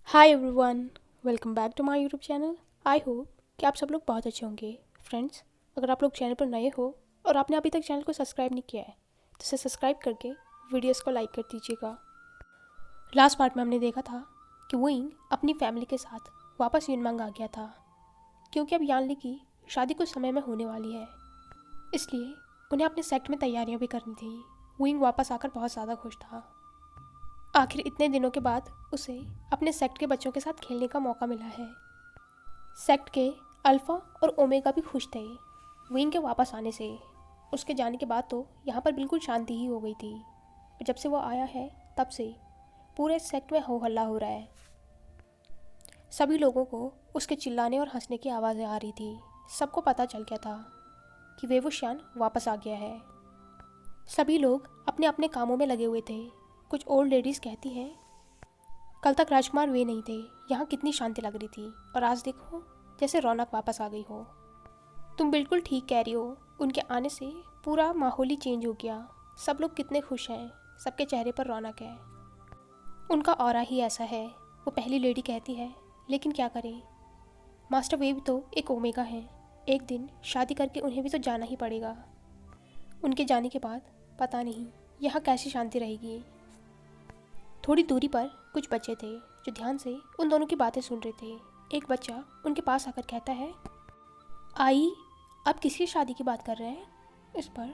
Hi everyone, welcome back to my YouTube channel. I hope कि आप सब लोग बहुत अच्छे होंगे। फ्रेंड्स, अगर आप लोग चैनल पर नए हो और आपने अभी तक चैनल को सब्सक्राइब नहीं किया है तो इसे सब्सक्राइब करके वीडियोस को लाइक कर दीजिएगा। लास्ट पार्ट में हमने देखा था कि विंग अपनी फैमिली के साथ वापस यूनमांग आ गया था, क्योंकि अब यानली की शादी कुछ समय में होने वाली है, इसलिए उन्हें अपने सेक्ट में तैयारियां भी करनी थी। विंग वापस आकर बहुत ज़्यादा खुश था। आखिर इतने दिनों के बाद उसे अपने सेक्ट के बच्चों के साथ खेलने का मौका मिला है। सेक्ट के अल्फ़ा और ओमेगा भी खुश थे विंग के वापस आने से। उसके जाने के बाद तो यहाँ पर बिल्कुल शांति ही हो गई थी। जब से वो आया है तब से पूरे सेक्ट में हो हल्ला हो रहा है। सभी लोगों को उसके चिल्लाने और हंसने की आवाज़ें आ रही थी। सबको पता चल गया था कि वेवुशियान वापस आ गया है। सभी लोग अपने अपने कामों में लगे हुए थे। कुछ ओल्ड लेडीज़ कहती हैं, कल तक राजकुमार वे नहीं थे, यहाँ कितनी शांति लग रही थी, और आज देखो जैसे रौनक वापस आ गई हो। तुम बिल्कुल ठीक कह रही हो, उनके आने से पूरा माहौल ही चेंज हो गया। सब लोग कितने खुश हैं, सबके चेहरे पर रौनक है। उनका ऑरा ही ऐसा है, वो पहली लेडी कहती है। लेकिन क्या करें, मास्टर वे भी तो एक ओमेगा हैं। एक दिन शादी करके उन्हें भी तो जाना ही पड़ेगा। उनके जाने के बाद पता नहीं यहाँ कैसी शांति रहेगी। थोड़ी दूरी पर कुछ बच्चे थे जो ध्यान से उन दोनों की बातें सुन रहे थे। एक बच्चा उनके पास आकर कहता है, आई, आप किसकी शादी की बात कर रहे हैं? इस पर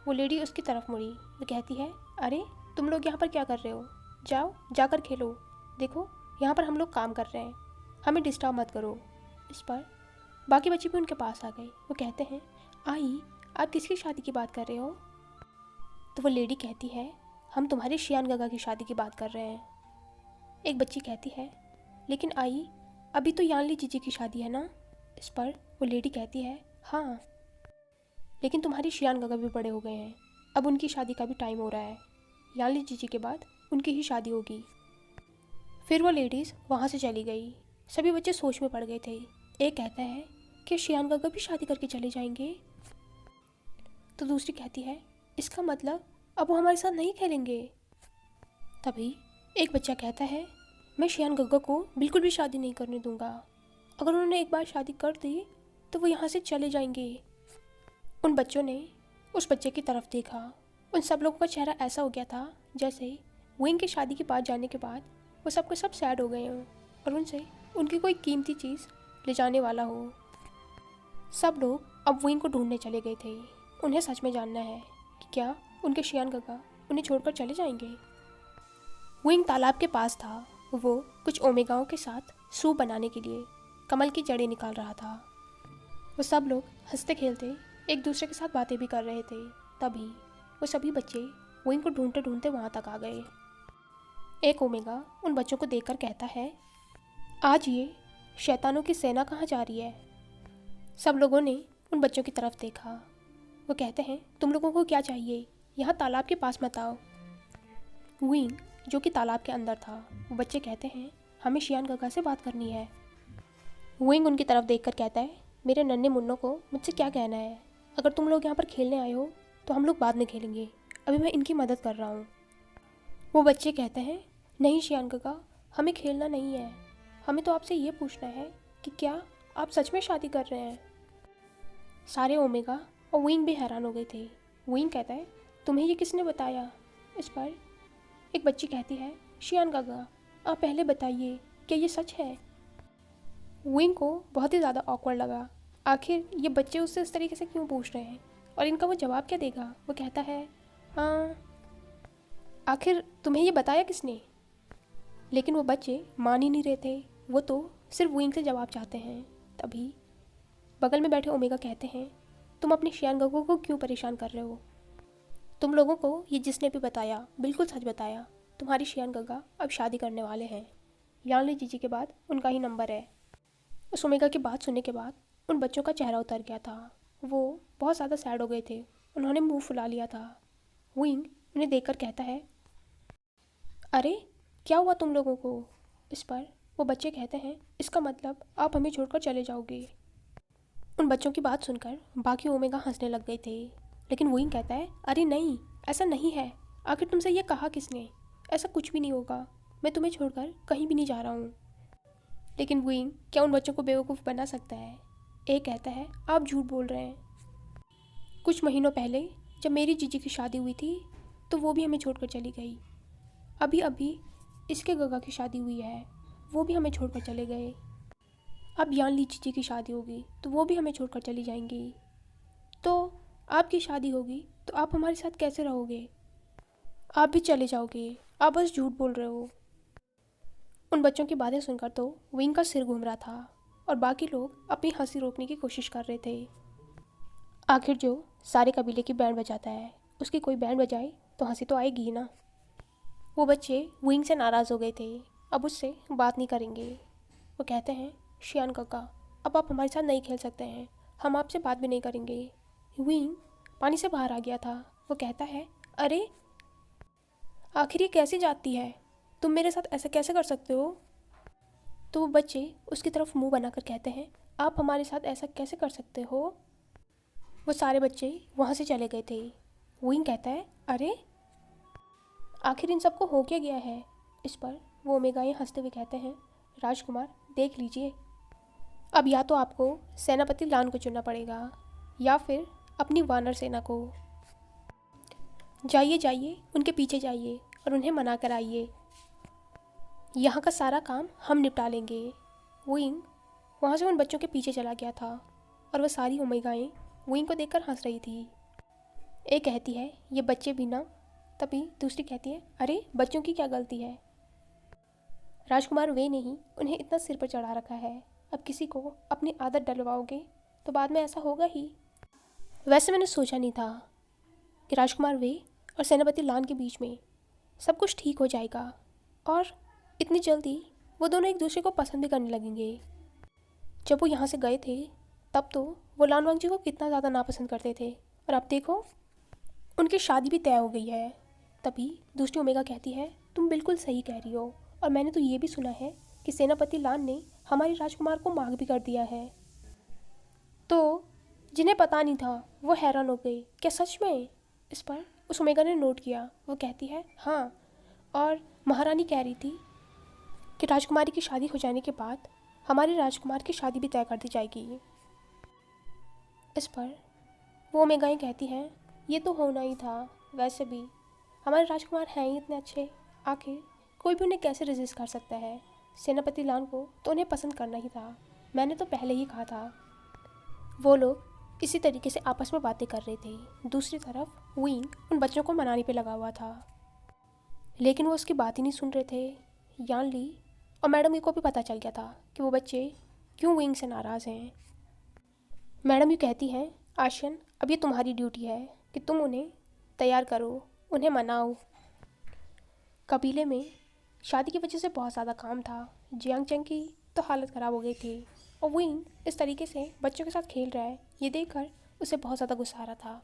वो लेडी उसकी तरफ मुड़ी। वो कहती है, अरे तुम लोग यहाँ पर क्या कर रहे हो? जाओ जाकर खेलो। देखो यहाँ पर हम लोग काम कर रहे हैं, हमें डिस्टर्ब मत करो। इस पर बाकी बच्चे भी उनके पास आ गए। वो कहते हैं, आई, आप किसकी शादी की बात कर रहे हो? तो वो लेडी कहती है, हम तुम्हारे शियान गगा की शादी की बात कर रहे हैं। एक बच्ची कहती है, लेकिन आई, अभी तो यानली जीजी की शादी है ना? इस पर वो लेडी कहती है, हाँ, लेकिन तुम्हारे शियान गगा भी बड़े हो गए हैं, अब उनकी शादी का भी टाइम हो रहा है। यानली जीजी के बाद उनकी ही शादी होगी। फिर वो लेडीज़ वहाँ से चली गई। सभी बच्चे सोच में पड़ गए थे। एक कहता है कि शियान गगा भी शादी करके चले जाएंगे। तो दूसरी कहती है, इसका मतलब अब वो हमारे साथ नहीं खेलेंगे। तभी एक बच्चा कहता है, मैं शियान गग्गा को बिल्कुल भी शादी नहीं करने दूंगा। अगर उन्होंने एक बार शादी कर दी तो वो यहाँ से चले जाएंगे। उन बच्चों ने उस बच्चे की तरफ देखा। उन सब लोगों का चेहरा ऐसा हो गया था जैसे विंग की शादी के बाद जाने के बाद वो सब के सब सैड हो गए हों और उनसे उनकी कोई कीमती चीज़ ले जाने वाला हो। सब लोग अब विंग को ढूंढने चले गए थे। उन्हें सच में जानना है कि क्या उनके शियान गगा उन्हें छोड़कर चले जाएंगे। विंग तालाब के पास था। वो कुछ ओमेगाओं के साथ सूप बनाने के लिए कमल की जड़ें निकाल रहा था। वो सब लोग हंसते खेलते एक दूसरे के साथ बातें भी कर रहे थे। तभी वो सभी बच्चे विंग को ढूंढते ढूंढते वहाँ तक आ गए। एक ओमेगा उन बच्चों को देखकर कहता है, आज ये शैतानों की सेना कहाँ जा रही है? सब लोगों ने उन बच्चों की तरफ देखा। वो कहते हैं, तुम लोगों को क्या चाहिए? यहाँ तालाब के पास मत आओ। विंग जो कि तालाब के अंदर था, वो बच्चे कहते हैं, हमें शियान गगा से बात करनी है। विंग उनकी तरफ देखकर कहता है, मेरे नन्हे मुन्नों को मुझसे क्या कहना है? अगर तुम लोग यहाँ पर खेलने आए हो तो हम लोग बाद में खेलेंगे, अभी मैं इनकी मदद कर रहा हूँ। वो बच्चे कहते हैं, नहीं शियान गगा, हमें खेलना नहीं है, हमें तो आपसे ये पूछना है कि क्या आप सच में शादी कर रहे हैं? सारे ओमेगा और विंग भी हैरान हो गए थे। विंग कहता है, तुम्हें ये किसने बताया? इस पर एक बच्ची कहती है, शियान गगा, आप पहले बताइए, क्या ये सच है? विंग को बहुत ही ज़्यादा ऑकवर्ड लगा। आखिर ये बच्चे उससे इस तरीके से क्यों पूछ रहे हैं और इनका वो जवाब क्या देगा? वो कहता है, हाँ, आखिर तुम्हें ये बताया किसने? लेकिन वो बच्चे मान ही नहीं रहे थे। वो तो सिर्फ विंग से जवाब चाहते हैं। तभी बगल में बैठे ओमेगा कहते हैं, तुम अपने शियान गगो को क्यों परेशान कर रहे हो? तुम लोगों को ये जिसने भी बताया बिल्कुल सच बताया। तुम्हारी शियान गगा अब शादी करने वाले हैं। यानली जीजी के बाद उनका ही नंबर है। उस ओमेगा की बात सुनने के बाद उन बच्चों का चेहरा उतर गया था। वो बहुत ज़्यादा सैड हो गए थे। उन्होंने मुंह फुला लिया था। विंग उन्हें देखकर कहता है, अरे क्या हुआ तुम लोगों को? इस पर वो बच्चे कहते हैं, इसका मतलब आप हमें छोड़कर चले जाओगे। उन बच्चों की बात सुनकर बाकी ओमेगा हंसने लग गए थे। लेकिन विंग कहता है, अरे नहीं, ऐसा नहीं है। आखिर तुमसे ये कहा किसने? ऐसा कुछ भी नहीं होगा। मैं तुम्हें छोड़कर कहीं भी नहीं जा रहा हूँ। लेकिन विंग क्या उन बच्चों को बेवकूफ़ बना सकता है? ए कहता है आप झूठ बोल रहे हैं। कुछ महीनों पहले जब मेरी जीजी की शादी हुई थी तो वो भी हमें छोड़कर चली गई। अभी अभी इसके गगा की शादी हुई है, वो भी हमें छोड़कर चले गए। अब यानली जीजी की शादी होगी तो वो भी हमें छोड़कर चली जाएंगी। तो आपकी शादी होगी तो आप हमारे साथ कैसे रहोगे? आप भी चले जाओगे, आप बस झूठ बोल रहे हो। उन बच्चों की बातें सुनकर तो विंग का सिर घूम रहा था और बाकी लोग अपनी हंसी रोकने की कोशिश कर रहे थे। आखिर जो सारे कबीले की बैंड बजाता है उसकी कोई बैंड बजाए तो हंसी तो आएगी ही ना। वो बच्चे विंग से नाराज़ हो गए थे, अब उससे बात नहीं करेंगे। वो कहते हैं शियान काका, अब आप हमारे साथ नहीं खेल सकते हैं, हम आपसे बात भी नहीं करेंगे। विंग पानी से बाहर आ गया था। वो कहता है अरे आखिर ये कैसी जाती है, तुम मेरे साथ ऐसा कैसे कर सकते हो? तो वो बच्चे उसकी तरफ मुंह बनाकर कहते हैं आप हमारे साथ ऐसा कैसे कर सकते हो? वो सारे बच्चे वहाँ से चले गए थे। विंग कहता है अरे आखिर इन सबको हो क्या गया है? इस पर वो ओमेगाएं हंसते हुए कहते हैं राजकुमार देख लीजिए, अब या तो आपको सेनापति लान को चुनना पड़ेगा या फिर अपनी वानर सेना को। जाइए जाइए उनके पीछे जाइए और उन्हें मना कर आइए, यहाँ का सारा काम हम निपटा लेंगे। विंग वहाँ से उन बच्चों के पीछे चला गया था और वह सारी ओमेगाएं विंग को देखकर हंस रही थी। एक कहती है ये बच्चे भी ना, तभी दूसरी कहती है अरे बच्चों की क्या गलती है? राजकुमार वे नहीं, उन्हें इतना सिर पर चढ़ा रखा है, अब किसी को अपनी आदत डलवाओगे तो बाद में ऐसा होगा ही। वैसे मैंने सोचा नहीं था कि राजकुमार वे और सेनापति लान के बीच में सब कुछ ठीक हो जाएगा और इतनी जल्दी वो दोनों एक दूसरे को पसंद भी करने लगेंगे। जब वो यहाँ से गए थे तब तो वो लान वांग जी को कितना ज़्यादा नापसंद करते थे और अब देखो उनकी शादी भी तय हो गई है। तभी दूसरी ओमेगा कहती है तुम बिल्कुल सही कह रही हो, और मैंने तो ये भी सुना है कि सेनापति लान ने हमारे राजकुमार को मांग भी कर दिया है। तो जिन्हें पता नहीं था वो हैरान हो गए, क्या सच में? इस पर उस ओमेगा ने नोट किया। वो कहती है हाँ, और महारानी कह रही थी कि राजकुमारी की शादी हो जाने के बाद हमारे राजकुमार की शादी भी तय कर दी जाएगी। इस पर वो ओमेगाएं कहती हैं ये तो होना ही था, वैसे भी हमारे राजकुमार हैं ही इतने अच्छे, आखिर कोई भी उन्हें कैसे रेजिस्ट कर सकता है? सेनापति लान को तो उन्हें पसंद करना ही था, मैंने तो पहले ही कहा था। वो लोग इसी तरीके से आपस में बातें कर रहे थे। दूसरी तरफ विंग उन बच्चों को मनाने पे लगा हुआ था, लेकिन वो उसकी बात ही नहीं सुन रहे थे। यान ली और मैडम यू को भी पता चल गया था कि वो बच्चे क्यों विंग से नाराज़ हैं। मैडम यू कहती हैं आशियन अब ये तुम्हारी ड्यूटी है कि तुम उन्हें तैयार करो, उन्हें मनाओ। कबीले में शादी की वजह से बहुत ज़्यादा काम था। जियांग चेंग की तो हालत ख़राब हो गई थी और विंग इस तरीके से बच्चों के साथ खेल रहा है ये देखकर उसे बहुत ज़्यादा गुस्सा आ रहा था,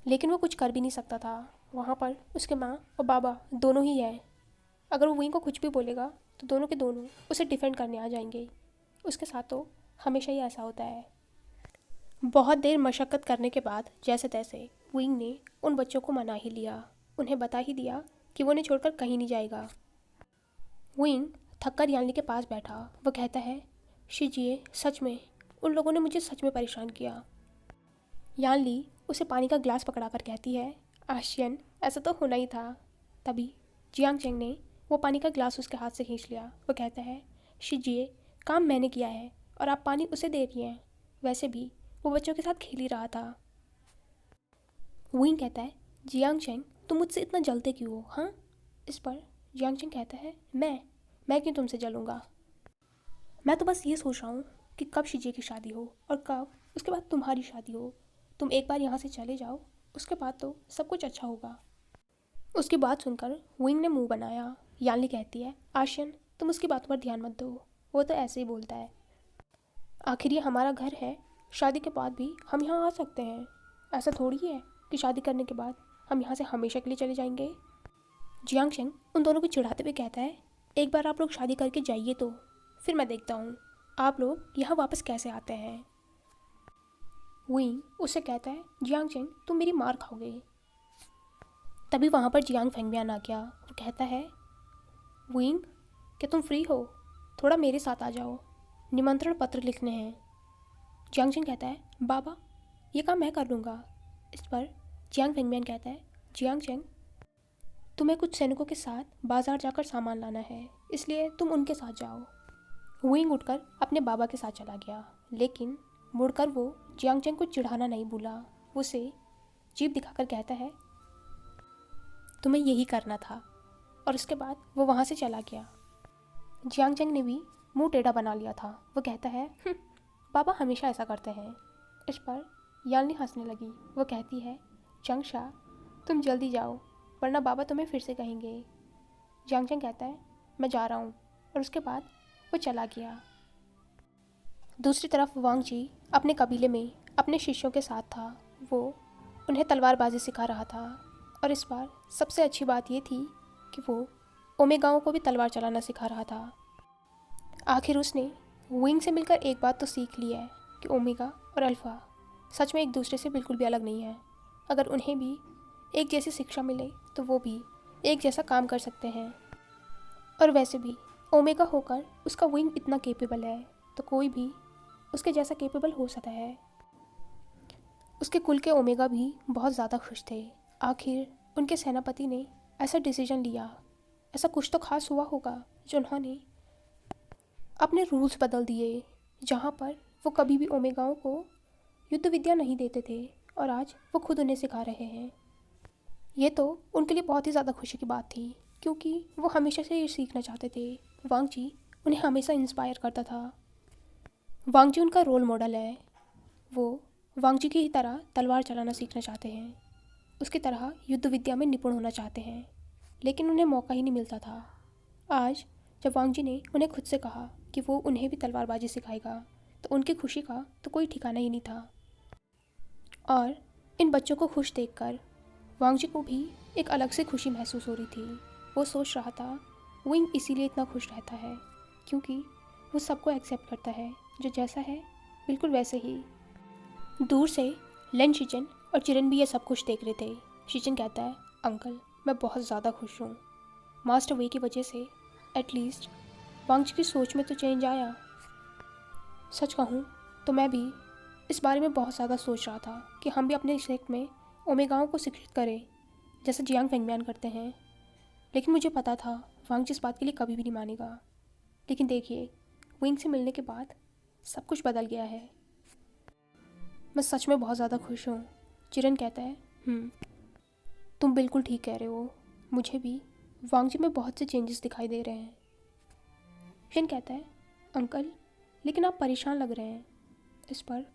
लेकिन वो कुछ कर भी नहीं सकता था। वहाँ पर उसके माँ और बाबा दोनों ही हैं, अगर वो विंग को कुछ भी बोलेगा तो दोनों के दोनों उसे डिफेंड करने आ जाएंगे। उसके साथ तो हमेशा ही ऐसा होता है। बहुत देर मशक्क़त करने के बाद जैसे तैसे विंग ने उन बच्चों को मना ही लिया, उन्हें बता ही दिया कि वो उन्हें छोड़कर कहीं नहीं जाएगा। विंग थककर यानली के पास बैठा। वो कहता है शीजिए सच में उन लोगों ने मुझे सच में परेशान किया। यानली उसे पानी का ग्लास पकड़ाकर कहती है आशियन ऐसा तो होना ही था। तभी जियांग चेंग ने वो पानी का ग्लास उसके हाथ से खींच लिया। वो कहता है शीजिए काम मैंने किया है और आप पानी उसे दे रही हैं, वैसे भी वो बच्चों के साथ खेल ही रहा था। विंग कहता है जियांग चेंग तुम मुझसे इतना जलते क्यों हो? हाँ। इस पर जियांग चेंग कहता है मैं क्यों तुमसे जलूँगा, मैं तो बस ये सोच रहा हूँ कि कब शीजिए की शादी हो और कब उसके बाद तुम्हारी शादी हो। तुम एक बार यहाँ से चले जाओ, उसके बाद तो सब कुछ अच्छा होगा। उसकी बात सुनकर विंग ने मुंह बनाया। यानली कहती है आशियन तुम उसकी बातों पर ध्यान मत दो, वो तो ऐसे ही बोलता है, आखिर ये हमारा घर है, शादी के बाद भी हम यहाँ आ सकते हैं। ऐसा थोड़ी है कि शादी करने के बाद हम यहाँ से हमेशा के लिए चले जाएंगे। जियांग चेंग उन दोनों को चिढ़ाते हुए कहता है एक बार आप लोग शादी करके जाइए तो फिर मैं देखता हूँ आप लोग यहाँ वापस कैसे आते हैं। विंग उससे कहता है जियांग चेंग तुम मेरी मार खाओगे। तभी वहाँ पर जियांग फेंगबियान आ गया। वो कहता है विंग क्या तुम फ्री हो? थोड़ा मेरे साथ आ जाओ, निमंत्रण पत्र लिखने हैं। जियांग चेंग कहता है, बाबा ये काम मैं कर लूँगा। इस पर जियांग फेंगमियान कहता है, जियांग चेंग तुम्हें कुछ सैनिकों के साथ बाजार जाकर सामान लाना है, इसलिए तुम उनके साथ जाओ। विंग उठकर अपने बाबा के साथ चला गया, लेकिन मुड़कर वो जियांग चेंग को चिढ़ाना नहीं भूला। वो उसे जीभ दिखाकर कहता है, तुम्हें यही करना था, और उसके बाद वो वहाँ से चला गया। जियांग चेंग ने भी मुंह टेढ़ा बना लिया था। वो कहता है, पापा हमेशा ऐसा करते हैं। इस पर यालनी हंसने लगी। वो कहती है, चंगशा तुम जल्दी जाओ, वरना बाबा तुम्हें फिर से कहेंगे। जियांग चेंग कहता है, मैं जा रहा हूँ, और उसके बाद वो चला गया। दूसरी तरफ वांग जी अपने कबीले में अपने शिष्यों के साथ था। वो उन्हें तलवारबाजी सिखा रहा था, और इस बार सबसे अच्छी बात ये थी कि वो ओमेगाओं को भी तलवार चलाना सिखा रहा था। आखिर उसने विंग से मिलकर एक बात तो सीख ली है कि ओमेगा और अल्फ़ा सच में एक दूसरे से बिल्कुल भी अलग नहीं है। अगर उन्हें भी एक जैसी शिक्षा मिले तो वो भी एक जैसा काम कर सकते हैं। और वैसे भी ओमेगा होकर उसका विंग इतना केपेबल है, तो कोई भी उसके जैसा केपेबल हो सकता है। उसके कुल के ओमेगा भी बहुत ज़्यादा खुश थे। आखिर उनके सेनापति ने ऐसा डिसीजन लिया, ऐसा कुछ तो खास हुआ होगा जो उन्होंने अपने रूल्स बदल दिए, जहाँ पर वो कभी भी ओमेगाओं को युद्ध विद्या नहीं देते थे और आज वो खुद उन्हें सिखा रहे हैं। ये तो उनके लिए बहुत ही ज़्यादा खुशी की बात थी, क्योंकि वो हमेशा से ये सीखना चाहते थे। वांग जी उन्हें हमेशा इंस्पायर करता था। वांग जी उनका रोल मॉडल है। वो वांग जी की ही तरह तलवार चलाना सीखना चाहते हैं, उसकी तरह युद्ध विद्या में निपुण होना चाहते हैं, लेकिन उन्हें मौका ही नहीं मिलता था। आज जब वांग जी ने उन्हें खुद से कहा कि वो उन्हें भी तलवारबाजी सिखाएगा, तो उनकी खुशी का तो कोई ठिकाना ही नहीं था। और इन बच्चों को खुश देखकर वांग जी को भी एक अलग से खुशी महसूस हो रही थी। वो सोच रहा था, विंग इसीलिए इतना खुश रहता है क्योंकि वो सबको एक्सेप्ट करता है, जो जैसा है बिल्कुल वैसे ही। दूर से लेन शिचन और चिरन भी ये सब कुछ देख रहे थे। शिचन कहता है, अंकल मैं बहुत ज़्यादा खुश हूँ, मास्टर वे की वजह से एटलीस्ट वांग जी की सोच में तो चेंज आया। सच कहूँ तो मैं भी इस बारे में बहुत ज़्यादा सोच रहा था कि हम भी अपने सेक्ट में ओमेगाओं को शिक्षित करें, जैसे जियांग फेंगमियान करते हैं, लेकिन मुझे पता था वांग जी इस बात के लिए कभी भी नहीं मानेगा। लेकिन देखिए, विंग से मिलने के बाद सब कुछ बदल गया है। मैं सच में बहुत ज़्यादा खुश हूँ। चिरन कहता है, तुम बिल्कुल ठीक कह रहे हो, मुझे भी वांग जी में बहुत से चेंजेस दिखाई दे रहे हैं। शिन कहता है, अंकल लेकिन आप परेशान लग रहे हैं। इस पर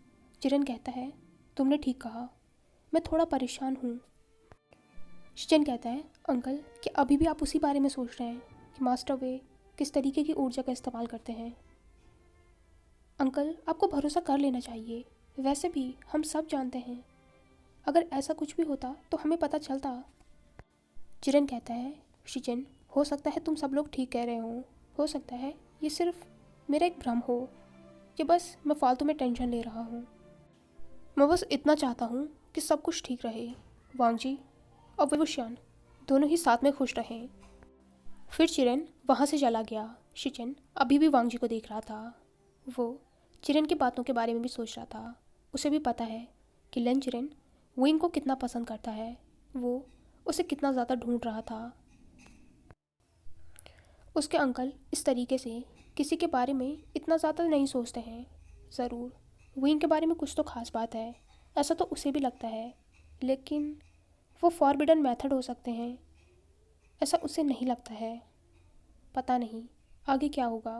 चिरन कहता है, तुमने ठीक कहा, मैं थोड़ा परेशान हूँ। शिचन कहता है, अंकल क्या अभी भी आप उसी बारे में सोच रहे हैं कि मास्टर वे किस तरीके की ऊर्जा का इस्तेमाल करते हैं? अंकल आपको भरोसा कर लेना चाहिए, वैसे भी हम सब जानते हैं, अगर ऐसा कुछ भी होता तो हमें पता चलता। चिरन कहता है, शिचन हो सकता है तुम सब लोग ठीक कह रहे हो सकता है ये सिर्फ मेरा एक भ्रम हो, कि बस मैं फालतू में टेंशन ले रहा हूँ। मैं बस इतना चाहता हूँ कि सब कुछ ठीक रहे, वांग जी और विवुशियान दोनों ही साथ में खुश रहें। फिर चिरन वहाँ से चला गया। शिचन अभी भी वांग जी को देख रहा था। वो चिरन की बातों के बारे में भी सोच रहा था। उसे भी पता है कि लन चिरन विंग को कितना पसंद करता है, वो उसे कितना ज़्यादा ढूंढ रहा था। उसके अंकल इस तरीके से किसी के बारे में इतना ज़्यादा नहीं सोचते हैं। ज़रूर विंग के बारे में कुछ तो ख़ास बात है, ऐसा तो उसे भी लगता है, लेकिन वो फॉरबिडन मेथड हो सकते हैं, ऐसा उसे नहीं लगता है। पता नहीं आगे क्या होगा।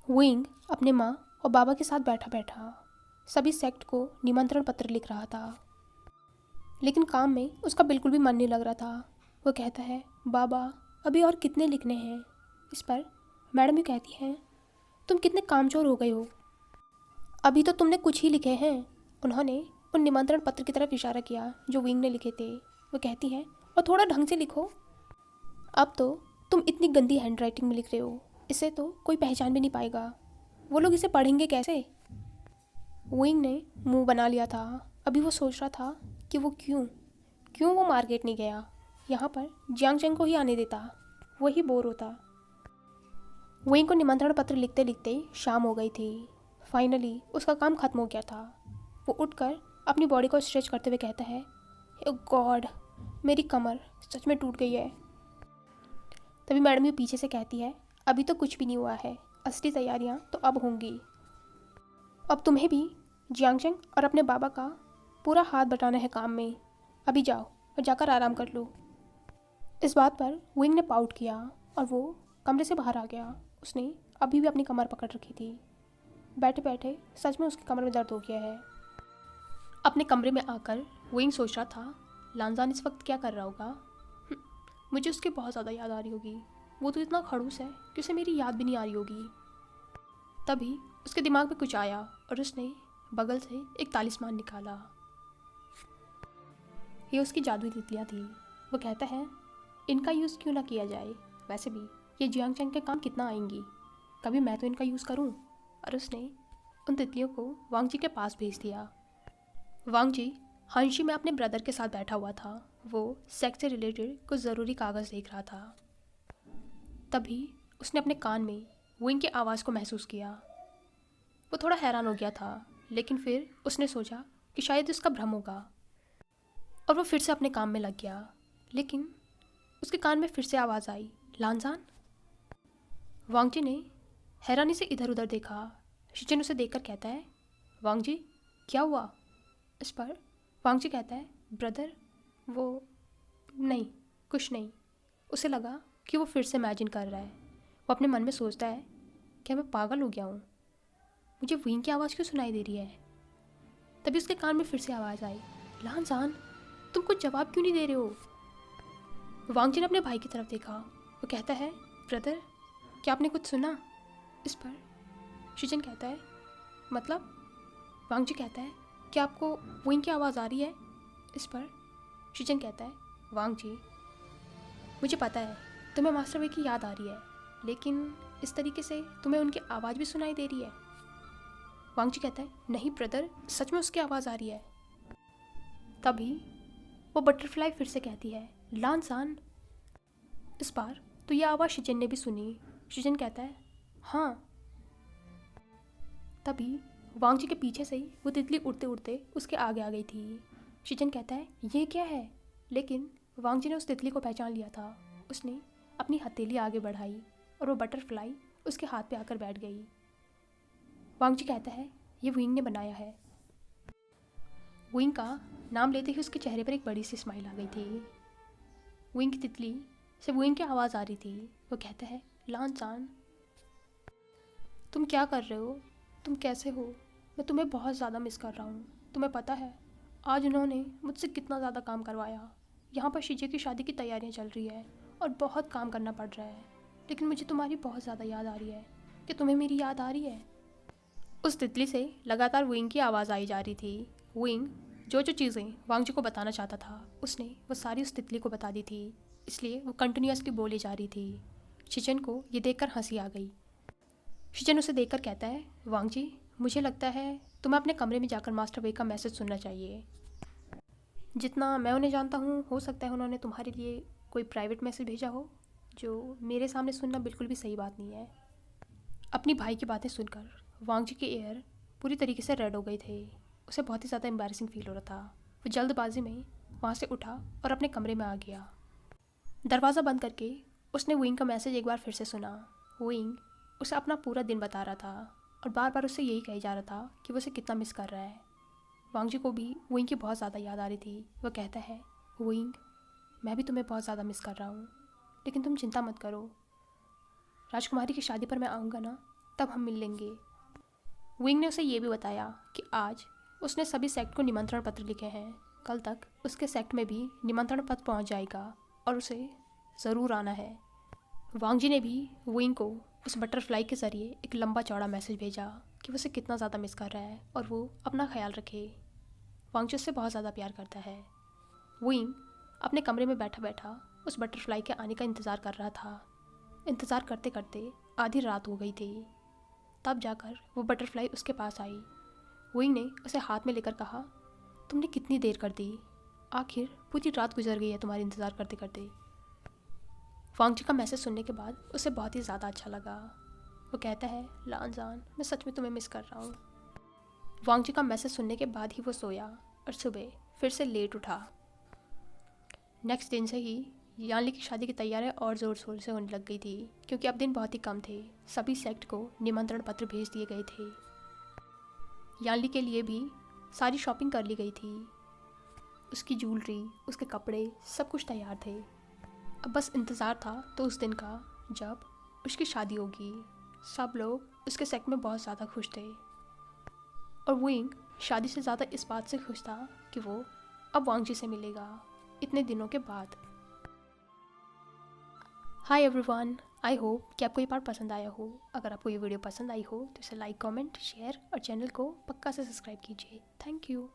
विंग अपने माँ और बाबा के साथ बैठा बैठा सभी सेक्ट को निमंत्रण पत्र लिख रहा था, लेकिन काम में उसका बिल्कुल भी मन नहीं लग रहा था। वो कहता है, बाबा अभी और कितने लिखने हैं? इस पर मैडम भी कहती हैं, तुम कितने कामचोर हो गए हो, अभी तो तुमने कुछ ही लिखे हैं। उन्होंने उन निमंत्रण पत्र की तरफ इशारा किया जो विंग ने लिखे थे। वो कहती हैं, और थोड़ा ढंग से लिखो, अब तो तुम इतनी गंदी हैंडराइटिंग में लिख रहे हो, इसे तो कोई पहचान भी नहीं पाएगा, वो लोग इसे पढ़ेंगे कैसे? विंग ने मुंह बना लिया था। अभी वो सोच रहा था कि वो क्यों वो मार्केट नहीं गया, यहाँ पर जियांग चेंग को ही आने देता, वही बोर होता। वेइंग को निमंत्रण पत्र लिखते लिखते शाम हो गई थी। फाइनली उसका काम खत्म हो गया था। वो उठकर अपनी बॉडी को स्ट्रेच करते हुए कहता है, ओ गॉड, मेरी कमर सच में टूट गई है। तभी मैडम ये पीछे से कहती है, अभी तो कुछ भी नहीं हुआ है, असली तैयारियां तो अब होंगी। अब तुम्हें भी जियांगचंग और अपने बाबा का पूरा हाथ बटाना है काम में। अभी जाओ और जाकर आराम कर लो। इस बात पर विंग ने पाउट किया और वो कमरे से बाहर आ गया। उसने अभी भी अपनी कमर पकड़ रखी थी। बैठे बैठे सच में उसकी कमर में दर्द हो गया है। अपने कमरे में आकर विंग सोच रहा था, लांजान इस वक्त क्या कर रहा होगा। मुझे उसकी बहुत ज़्यादा याद आ रही होगी। वो तो इतना खड़ूस है कि उसे मेरी याद भी नहीं आ रही होगी। तभी उसके दिमाग में कुछ आया और उसने बगल से एक तालिस्मान निकाला। ये उसकी जादुई तितलियाँ थी। वो कहता है, इनका यूज़ क्यों ना किया जाए, वैसे भी ये जियांगचंग के काम कितना आएंगी, कभी मैं तो इनका यूज़ करूं। और उसने उन तितलियों को वांग जी के पास भेज दिया। वांग जी हांशी में अपने ब्रदर के साथ बैठा हुआ था। वो सेक्स से रिलेटेड कुछ ज़रूरी कागज़ देख रहा था। तभी उसने अपने कान में विंग की आवाज़ को महसूस किया। वो थोड़ा हैरान हो गया था, लेकिन फिर उसने सोचा कि शायद उसका भ्रम होगा और वो फिर से अपने काम में लग गया। लेकिन उसके कान में फिर से आवाज़ आई, लांजान। वांग जी ने हैरानी से इधर उधर देखा। शिचिन उसे देखकर कहता है, वांग जी क्या हुआ। इस पर वांग जी कहता है, ब्रदर वो नहीं, कुछ नहीं। उसे लगा कि वो फिर से इमेजिन कर रहा है। वो अपने मन में सोचता है, क्या मैं पागल हो गया हूँ, मुझे विंग की आवाज़ क्यों सुनाई दे रही है। तभी उसके कान में फिर से आवाज़ आई, लांजान तुम कुछ जवाब क्यों नहीं दे रहे हो। वांग जी ने अपने भाई की तरफ देखा। वो कहता है, ब्रदर क्या आपने कुछ सुना। इस पर शिजन कहता है, मतलब। वांग जी कहता है, क्या आपको विंग की आवाज़ आ रही है। इस पर शिजन कहता है, वांग जी मुझे पता है तुम्हें मास्टर वे की याद आ रही है, लेकिन इस तरीके से तुम्हें उनकी आवाज़ भी सुनाई दे रही है। वांग जी कहता है, नहीं ब्रदर, सच में उसकी आवाज़ आ रही है। तभी वो बटरफ्लाई फिर से कहती है, लांसान। इस बार तो यह आवाज़ शिजन ने भी सुनी। शिजन कहता है, हाँ। तभी वांग जी के पीछे से ही वो तितली उड़ते उड़ते उसके आगे आ गई थी। शिजन कहता है, ये क्या है। लेकिन वांग जी ने उस तितली को पहचान लिया था। उसने अपनी हथेली आगे बढ़ाई और वो बटरफ्लाई उसके हाथ पे आकर बैठ गई। वांग जी कहता है, ये विंग ने बनाया है। विंग का नाम लेते ही उसके चेहरे पर एक बड़ी सी स्माइल आ गई थी। विंग की तितली से विंग की आवाज़ आ रही थी। वो कहता है, लांचान तुम क्या कर रहे हो, तुम कैसे हो। मैं तुम्हें बहुत ज़्यादा मिस कर रहा हूँ। तुम्हें पता है आज उन्होंने मुझसे कितना ज़्यादा काम करवाया। यहाँ पर शीजे की शादी की तैयारियाँ चल रही है और बहुत काम करना पड़ रहा है, लेकिन मुझे तुम्हारी बहुत ज़्यादा याद आ रही है। कि तुम्हें मेरी याद आ रही है। उस तितली से लगातार विंग की आवाज़ आई जा रही थी। विंग जो जो चीज़ें वांग जी को बताना चाहता था उसने वो सारी उस तितली को बता दी थी, इसलिए वो कंटिन्यूसली बोली जा रही थी। शिजन को ये देखकर हंसी आ गई। शिजन उसे देखकर कहता है, वांग जी मुझे लगता है तुम्हें अपने कमरे में जाकर मास्टर वे का मैसेज सुनना चाहिए। जितना मैं उन्हें जानता हूँ, हो सकता है उन्होंने तुम्हारे लिए कोई प्राइवेट मैसेज भेजा हो, जो मेरे सामने सुनना बिल्कुल भी सही बात नहीं है। अपनी भाई की बातें सुनकर वांग जी के एयर पूरी तरीके से रेड हो गए थे। उसे बहुत ही ज़्यादा एम्बैरेसिंग फील हो रहा था। वो जल्दबाजी में वहाँ से उठा और अपने कमरे में आ गया। दरवाज़ा बंद करके उसने विंग का मैसेज एक बार फिर से सुना। विंग उसे अपना पूरा दिन बता रहा था और बार बार उससे यही कही जा रहा था कि वो उसे कितना मिस कर रहा है। वांग जी को भी विंग की बहुत ज़्यादा याद आ रही थी। वो कहता है, विंग मैं भी तुम्हें बहुत ज़्यादा मिस कर रहा हूँ, लेकिन तुम चिंता मत करो, राजकुमारी की शादी पर मैं आऊँगा ना, तब हम मिल लेंगे। विंग ने उसे ये भी बताया कि आज उसने सभी सेक्ट को निमंत्रण पत्र लिखे हैं। कल तक उसके सेक्ट में भी निमंत्रण पत्र पहुंच जाएगा और उसे ज़रूर आना है। वांग जी ने भी विंग को उस बटरफ्लाई के ज़रिए एक लंबा चौड़ा मैसेज भेजा कि वो उसे कितना ज़्यादा मिस कर रहा है और वो अपना ख्याल रखे। वांग जी उससे बहुत ज़्यादा प्यार करता है। विंग अपने कमरे में बैठा बैठा उस बटरफ्लाई के आने का इंतज़ार कर रहा था। इंतज़ार करते करते आधी रात हो गई थी। तब जाकर वो बटरफ्लाई उसके पास आई। विंग ने उसे हाथ में लेकर कहा, तुमने कितनी देर कर दी, आखिर पूरी रात गुजर गई है तुम्हारे इंतज़ार करते करते। वांग जी का मैसेज सुनने के बाद उसे बहुत ही ज़्यादा अच्छा लगा। वो कहता है, लानजान, मैं सच में तुम्हें मिस कर रहा हूँ। वांग जी का मैसेज सुनने के बाद ही वो सोया और सुबह फिर से लेट उठा। नेक्स्ट दिन से ही यानली की शादी की तैयारियां और ज़ोर शोर से होने लग गई थी, क्योंकि अब दिन बहुत ही कम थे। सभी सेक्ट को निमंत्रण पत्र भेज दिए गए थे। यानली के लिए भी सारी शॉपिंग कर ली गई थी। उसकी ज्वेलरी, उसके कपड़े, सब कुछ तैयार थे। अब बस इंतज़ार था तो उस दिन का जब उसकी शादी होगी। सब लोग उसके सेक्ट में बहुत ज़्यादा खुश थे और विंग शादी से ज़्यादा इस बात से खुश था कि वो अब वांग जी से मिलेगा इतने दिनों के बाद। हाय एवरीवन, आई होप कि आपको ये पार्ट पसंद आया हो। अगर आपको ये वीडियो पसंद आई हो तो इसे लाइक, कमेंट, शेयर और चैनल को पक्का से सब्सक्राइब कीजिए। Thank you.